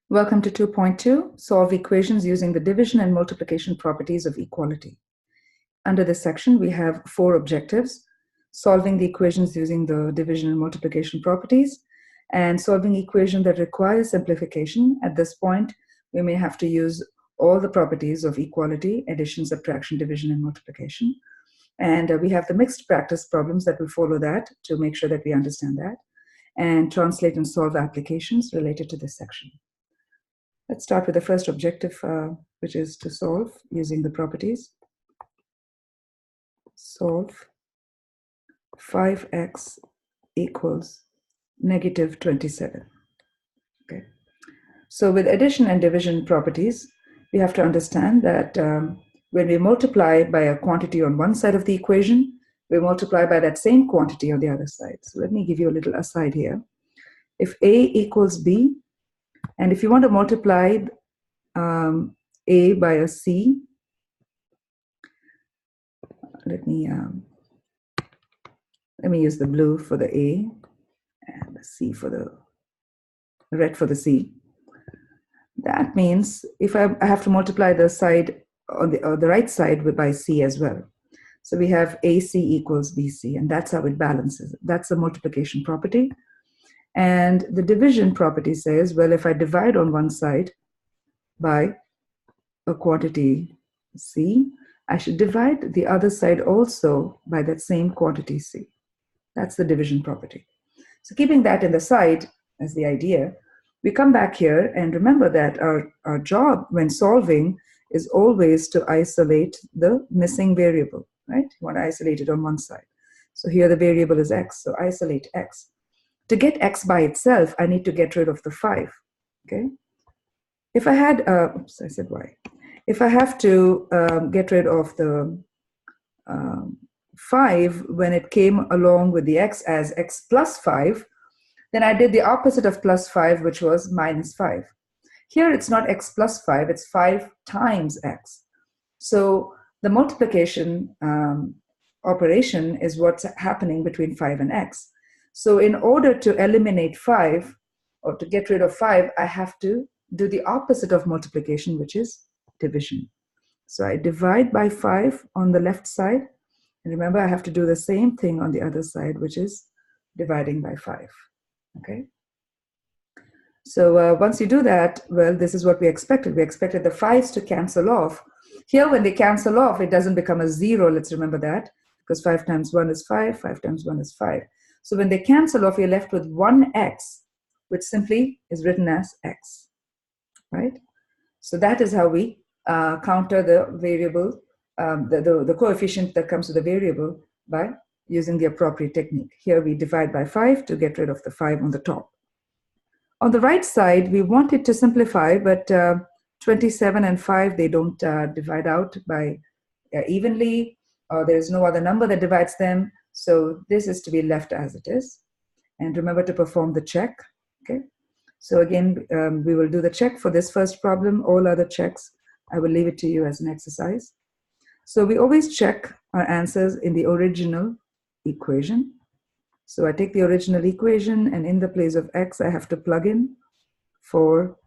Welcome to 2.2, Solve Equations Using the Division and Multiplication Properties of Equality. Under this section, we have 4 objectives: solving the equations using the division and multiplication properties, and solving equation that requires simplification. At this point, we may have to use all the properties of equality: addition, subtraction, division, and multiplication. And we have the mixed practice problems that will follow that to make sure that we understand that, and translate and solve applications related to this section. Let's start with the first objective, which is to solve using the properties. Solve 5x equals negative 27. Okay. So with addition and division properties, we have to understand that when we multiply by a quantity on one side of the equation, we multiply by that same quantity on the other side. So let me give you a little aside here. If A equals B, and if you want to multiply A by a C, let me use the blue for the A and the C for the red for the C. That means if I have to multiply the side on the right side by C as well. So we have AC equals BC, and that's how it balances. That's the multiplication property. And the division property says, well, if I divide on one side by a quantity C, I should divide the other side also by that same quantity C. That's the division property. So keeping that in the side as the idea, we come back here and remember that our job when solving is always to isolate the missing variable, right? You want to isolate it on one side. So here the variable is x, so isolate x. To get x by itself, I need to get rid of the 5, okay? If I had, oops, I said y. If I have to get rid of the 5 when it came along with the x as x plus 5, then I did the opposite of plus 5, which was minus 5. Here it's not x plus 5, it's 5 times x. So the multiplication operation is what's happening between 5 and x. So in order to eliminate 5 or to get rid of 5, I have to do the opposite of multiplication, which is division. So I divide by 5 on the left side. And remember, I have to do the same thing on the other side, which is dividing by 5. Okay. So once you do that, well, this is what we expected. We expected the 5s to cancel off. Here, when they cancel off, it doesn't become a 0. Let's remember that, because 5 times 1 is 5, 5 times 1 is 5. So when they cancel off, you're left with 1x, which simply is written as x, right? So that is how we counter the variable, the coefficient that comes with the variable by using the appropriate technique. Here we divide by 5 to get rid of the 5 on the top. On the right side, we wanted to simplify, but 27 and 5, they don't divide out by evenly, or there's no other number that divides them. So this is to be left as it is. And remember to perform the check, okay? So again, we will do the check for this first problem. All other checks, I will leave it to you as an exercise. So we always check our answers in the original equation. So I take the original equation, and in the place of x, I have to plug in for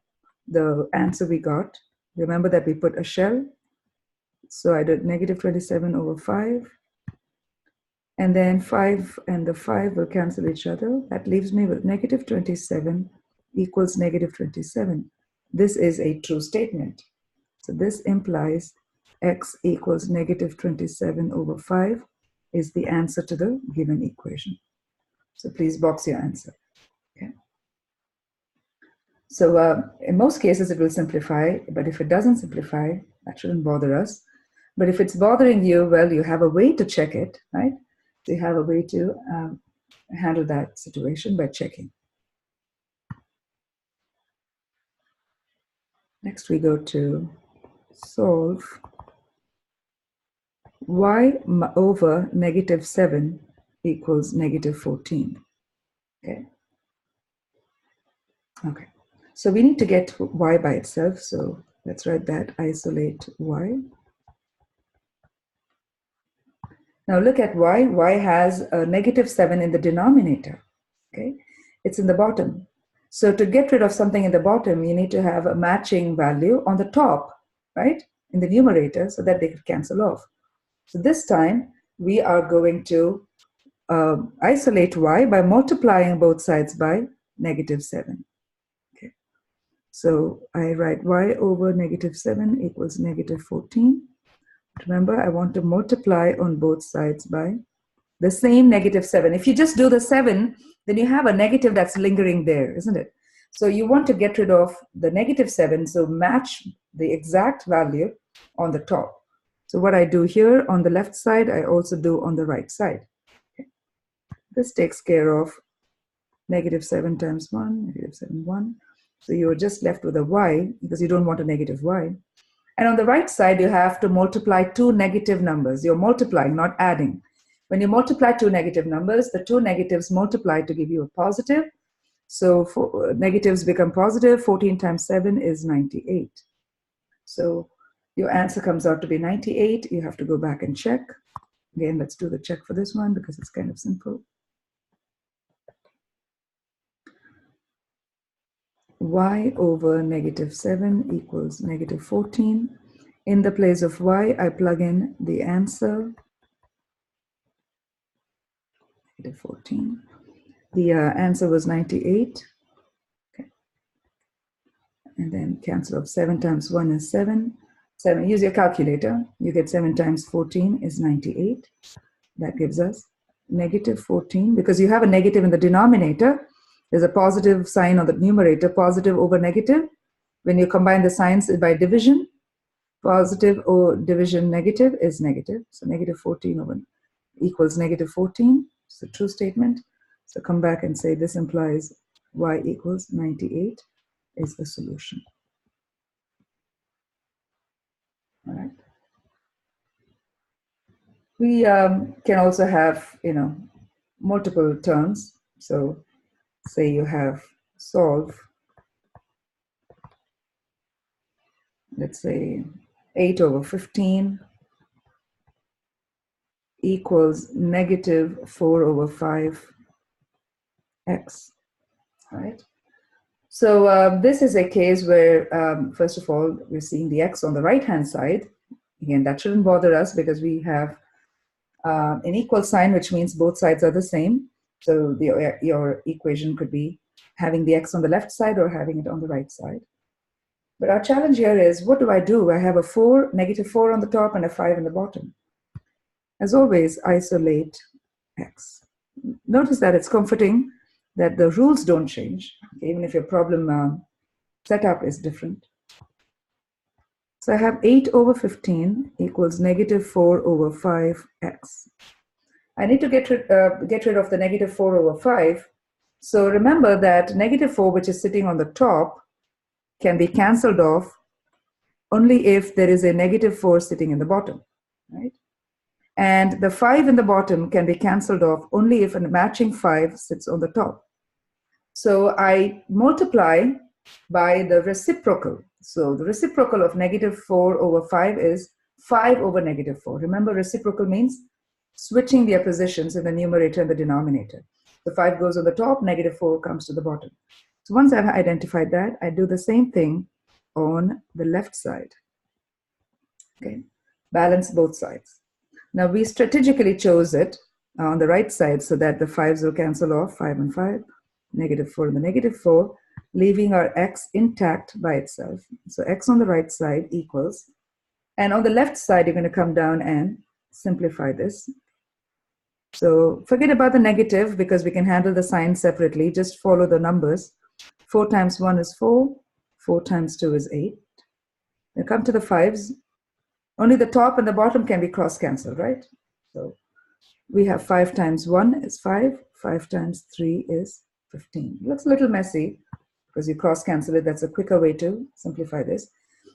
the answer we got. Remember that we put a shell. So I did negative 27 over 5. And then 5 and the 5 will cancel each other. That leaves me with negative 27 equals negative 27. This is a true statement. So this implies x equals negative 27 over 5 is the answer to the given equation. So please box your answer. Okay. So in most cases, it will simplify, but if it doesn't simplify, that shouldn't bother us. But if it's bothering you, well, you have a way to check it, right? So you have a way to handle that situation by checking. Next, we go to solve y over negative 7 equals negative 14. Okay. Okay. So we need to get y by itself. So let's write that, isolate y. Now look at y. Y has a negative 7 in the denominator. Okay. It's in the bottom. So to get rid of something in the bottom, you need to have a matching value on the top, right, in the numerator, so that they could cancel off. So this time, we are going to isolate y by multiplying both sides by -7. Okay. So I write y over -7 equals -14. Remember, I want to multiply on both sides by the same -7. If you just do the 7, then you have a negative that's lingering there, isn't it? So you want to get rid of the -7, so match the exact value on the top. So what I do here on the left side, I also do on the right side. Okay. This takes care of -7 times 1, -7, 1. So you're just left with a y, because you don't want a negative y. And on the right side, you have to multiply two negative numbers. You're multiplying, not adding. When you multiply two negative numbers, the two negatives multiply to give you a positive. So negatives become positive. 14 times 7 is 98. So your answer comes out to be 98. You have to go back and check. Again, let's do the check for this one because it's kind of simple. Y over -7 equals -14. In the place of y, I plug in the answer, -14. The answer was 98. Okay. And then cancel off 7 times 1 is 7. 7. Use your calculator. You get 7 times 14 is 98. That gives us -14. Because you have a negative in the denominator, there's a positive sign on the numerator, positive over negative. When you combine the signs by division, positive or division negative is negative. So -14 over equals -14. It's a true statement. So come back and say this implies y equals 98 is the solution. All right. We can also have, multiple terms. So say you have solve, let's say 8 over 15 equals -4 over 5x, right? So this is a case where, first of all, we're seeing the x on the right-hand side. Again, that shouldn't bother us because we have an equal sign, which means both sides are the same. So your equation could be having the x on the left side or having it on the right side. But our challenge here is, what do? I have a -4 on the top and a 5 in the bottom. As always, isolate x. Notice that it's comforting that the rules don't change, even if your problem setup is different. So I have 8 over 15 equals -4 over 5x. I need to get rid of the -4 over 5. So remember that -4, which is sitting on the top, can be cancelled off only if there is a -4 sitting in the bottom, right? And the 5 in the bottom can be cancelled off only if a matching 5 sits on the top. So I multiply by the reciprocal. So the reciprocal of -4 over 5 is 5 over -4. Remember, reciprocal means switching their positions in the numerator and the denominator. The 5 goes on the top, -4 comes to the bottom. So once I've identified that, I do the same thing on the left side. Okay, balance both sides. Now we strategically chose it on the right side so that the 5s will cancel off, 5 and 5, -4 and the -4, leaving our x intact by itself. So x on the right side equals, and on the left side, you're going to come down and simplify this. So forget about the negative because we can handle the signs separately. Just follow the numbers. 4 times 1 is 4. 4 times 2 is 8. Now come to the 5s. Only the top and the bottom can be cross-cancelled, right? So we have 5 times 1 is 5. 5 times 3 is 15. It looks a little messy because you cross-cancel it. That's a quicker way to simplify this.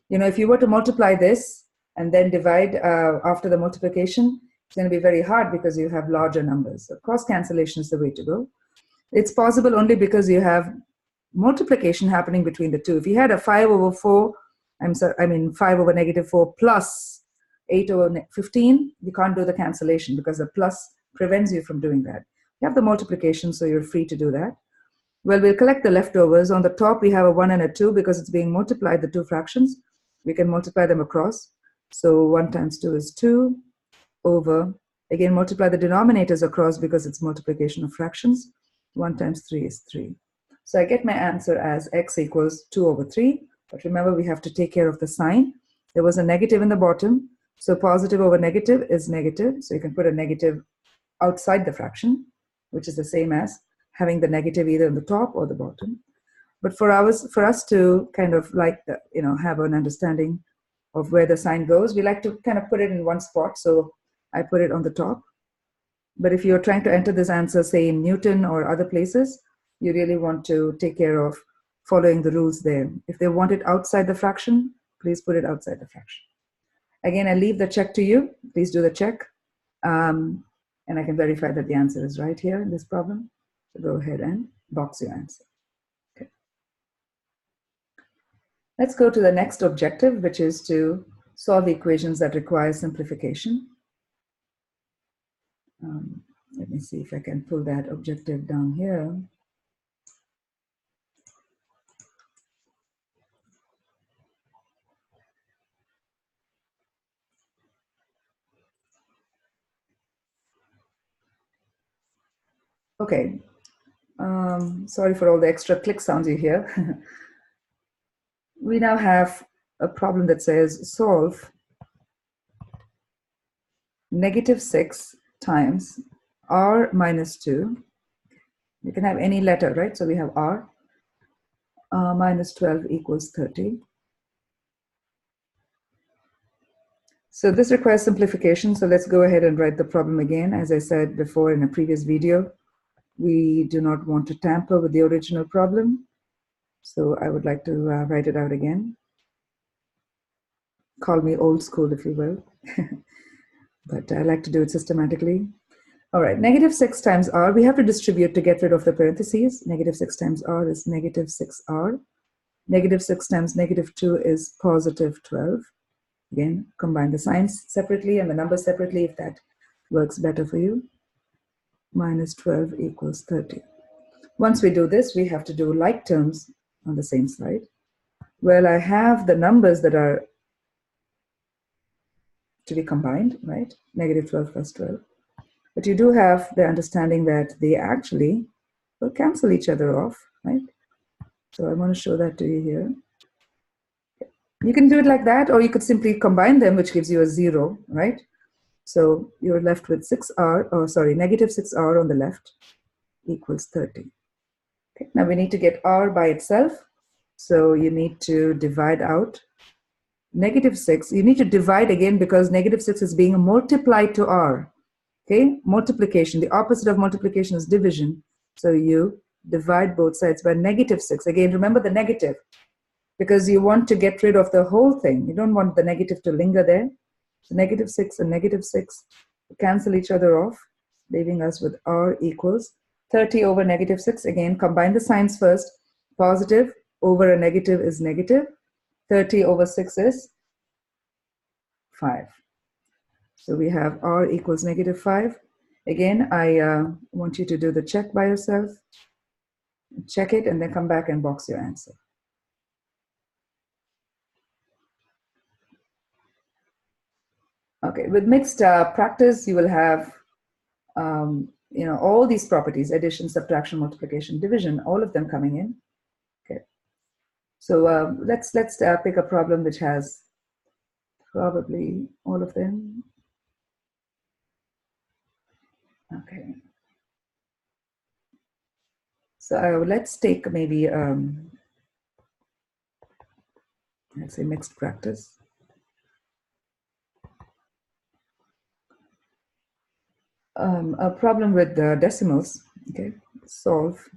If you were to multiply this and then divide after the multiplication, it's going to be very hard because you have larger numbers. So cross-cancellation is the way to go. It's possible only because you have multiplication happening between the two. If you had a 5 over 4, 5 over -4 plus 8 over 15, you can't do the cancellation because the plus prevents you from doing that. You have the multiplication, so you're free to do that. Well, we'll collect the leftovers. On the top, we have a 1 and a 2 because it's being multiplied, the two fractions. We can multiply them across. So 1 times 2 is 2 over, again, multiply the denominators across because it's multiplication of fractions. 1 times 3 is 3. So I get my answer as x equals 2 over 3. But remember, we have to take care of the sign. There was a negative in the bottom. So positive over negative is negative. So you can put a negative outside the fraction, which is the same as having the negative either on the top or the bottom. But for us to kind of like have an understanding of where the sign goes, we like to kind of put it in one spot. So I put it on the top. But if you're trying to enter this answer, say in Newton or other places, you really want to take care of following the rules there. If they want it outside the fraction, please put it outside the fraction. Again, I leave the check to you. Please do the check. And I can verify that the answer is right here in this problem. So go ahead and box your answer. Okay. Let's go to the next objective, which is to solve equations that require simplification. Let me see if I can pull that objective down here. Okay, sorry for all the extra click sounds you hear. We now have a problem that says solve -6 times r minus 2. You can have any letter, right? So we have r minus 12 equals 30. So this requires simplification. So let's go ahead and write the problem again. As I said before in a previous video, we do not want to tamper with the original problem. So I would like to write it out again. Call me old school, if you will. But I like to do it systematically. All right, -6 times r. We have to distribute to get rid of the parentheses. -6 times r is -6r. -6 times -2 is positive 12. Again, combine the signs separately and the numbers separately if that works better for you. Minus 12 equals 30. Once we do this, we have to do like terms on the same side. Well, I have the numbers that are to be combined, right? -12 plus 12. But you do have the understanding that they actually will cancel each other off, right? So I want to show that to you here. You can do it like that, or you could simply combine them, which gives you a 0, right? So you're left with -6r on the left equals 30. Okay, now we need to get r by itself. So you need to divide out -6. You need to divide again because -6 is being multiplied to r. Okay, multiplication. The opposite of multiplication is division. So you divide both sides by -6. Again, remember the negative because you want to get rid of the whole thing. You don't want the negative to linger there. So -6 and -6 cancel each other off, leaving us with r equals 30 over -6. Again, combine the signs first. Positive over a negative is negative. 30 over 6 is 5. So we have r equals -5. Again, I want you to do the check by yourself. Check it and then come back and box your answer. Okay, with mixed practice, you will have all these properties: addition, subtraction, multiplication, division, all of them coming in. Okay, so let's pick a problem which has probably all of them. Okay, so let's take maybe let's say mixed practice. A problem with the decimals. Okay, solve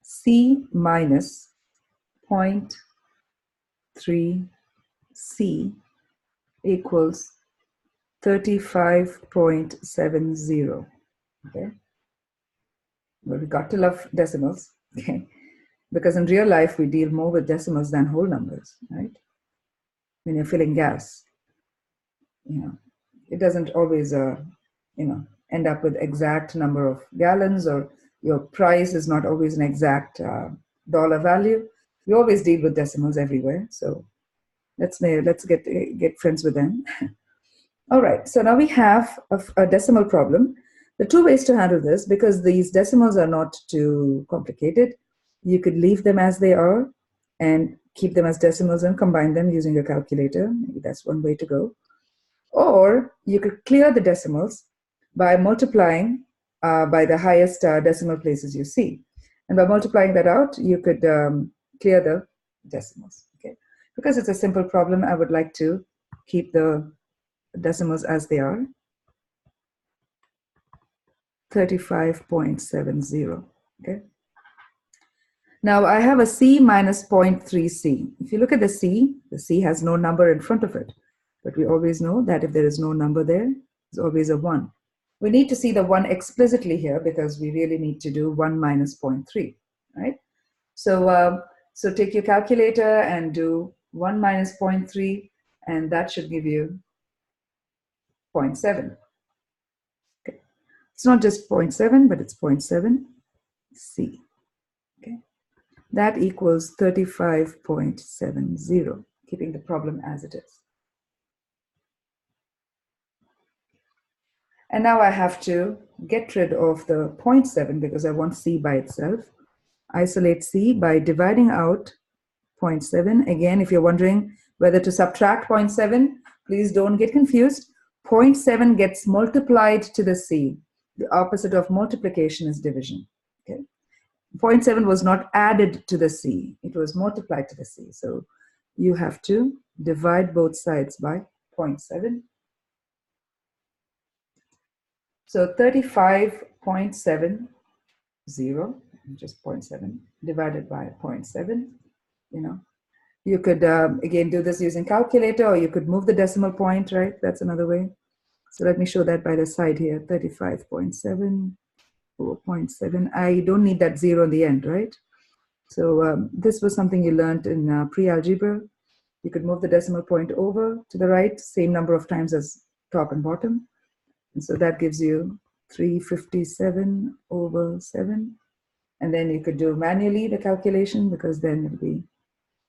c minus 0.3c equals 35.70. Okay, well, we got to love decimals. Okay, because in real life we deal more with decimals than whole numbers, right? When you're filling gas, it doesn't always end up with exact number of gallons or Your price is not always an exact dollar value. We always deal with decimals everywhere, so let's get friends with them. All right, so now we have a decimal problem. The two ways to handle this, because these decimals are not too complicated, you could leave them as they are and keep them as decimals and combine them using a calculator. Maybe that's one way to go. Or you could clear the decimals by multiplying by the highest decimal places you see. And by multiplying that out, you could clear the decimals. Okay? Because it's a simple problem, I would like to keep the decimals as they are. 35.70. Okay. Now I have a C minus 0.3C. If you look at the C has no number in front of it. But we always know that if there is no number there, there's always a 1. We need to see the 1 explicitly here because we really need to do 1 minus 0.3, right? So, so take your calculator and do 1 minus 0.3, and that should give you 0.7. Okay. It's not just 0.7, but it's 0.7 C. Okay. That equals 35.70, keeping the problem as it is. And now I have to get rid of the 0.7 because I want C by itself. Isolate C by dividing out 0.7. Again, if you're wondering whether to subtract 0.7, please don't get confused. 0.7 gets multiplied to the C. The opposite of multiplication is division. Okay. 0.7 was not added to the C. It was multiplied to the C. So you have to divide both sides by 0.7. So 35.70, just 0.7 divided by 0.7, you know. You could, again, do this using calculator, or you could move the decimal point, right? That's another way. So let me show that by the side here, 35.7 over 0.7. I don't need that 0 in the end, right? So this was something you learned in pre-algebra. You could move the decimal point over to the right, same number of times as top and bottom. And so that gives you 357 over 7. And then you could do manually the calculation, because then it'll be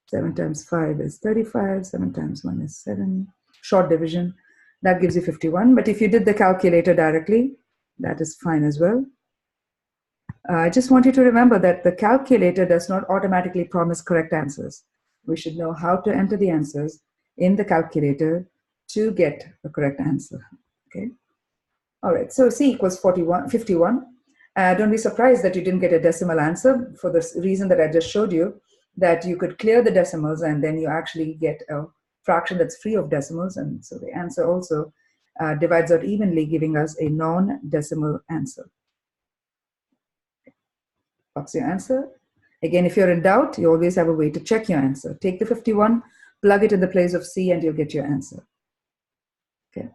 7 times 5 is 35, 7 times 1 is 7. Short division, that gives you 51. But if you did the calculator directly, that is fine as well. I just want you to remember that the calculator does not automatically promise correct answers. We should know how to enter the answers in the calculator to get a correct answer. Okay. All right, so C equals 51. Don't be surprised that you didn't get a decimal answer for the reason that I just showed you, that you could clear the decimals and then you actually get a fraction that's free of decimals. And so the answer also divides out evenly, giving us a non-decimal answer. That's your answer. Again, if you're in doubt, you always have a way to check your answer. Take the 51, plug it in the place of C, and you'll get your answer. Okay.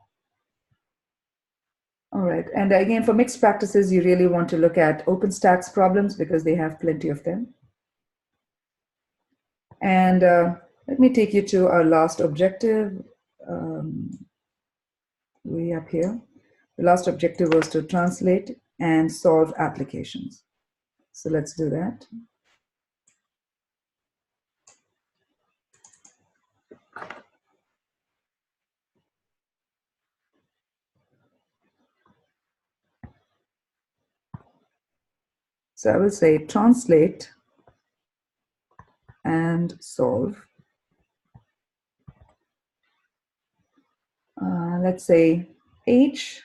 All right, and again, for mixed practices, you really want to look at OpenStax problems because they have plenty of them. And let me take you to our last objective, way up here. The last objective was to translate and solve applications. So let's do that. So I will say translate and solve. Let's say H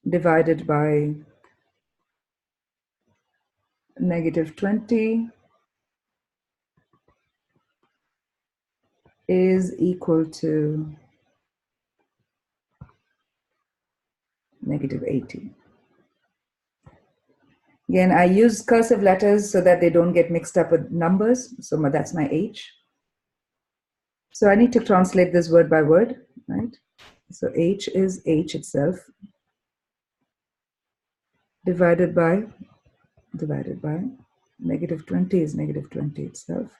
divided by -20 is equal to -80. Again, I use cursive letters so that they don't get mixed up with numbers. So that's my H. So I need to translate this word by word, right? So H is H itself divided by -20 is -20 itself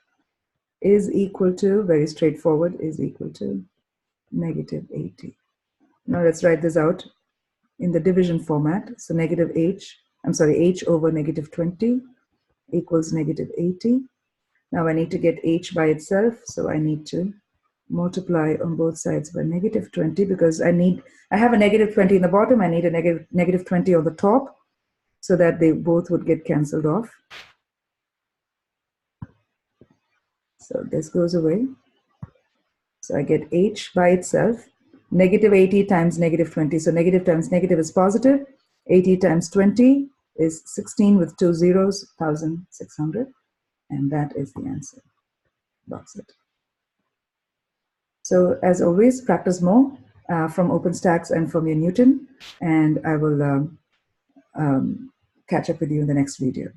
is equal to, very straightforward, is equal to -80. Now let's write this out. in the division format. So h over negative 20 equals negative 80. Now I need to get h by itself, so I need to multiply on both sides by negative 20 because I have a negative 20 in the bottom, I need a negative 20 on the top so that they both would get cancelled off. So this goes away. So I get h by itself, negative 80 times negative 20. So negative times negative is positive. 80 times 20 is 16 with 2 zeros, 1,600. And that is the answer. That's it. So as always, practice more from OpenStax and from your Newton. And I will catch up with you in the next video.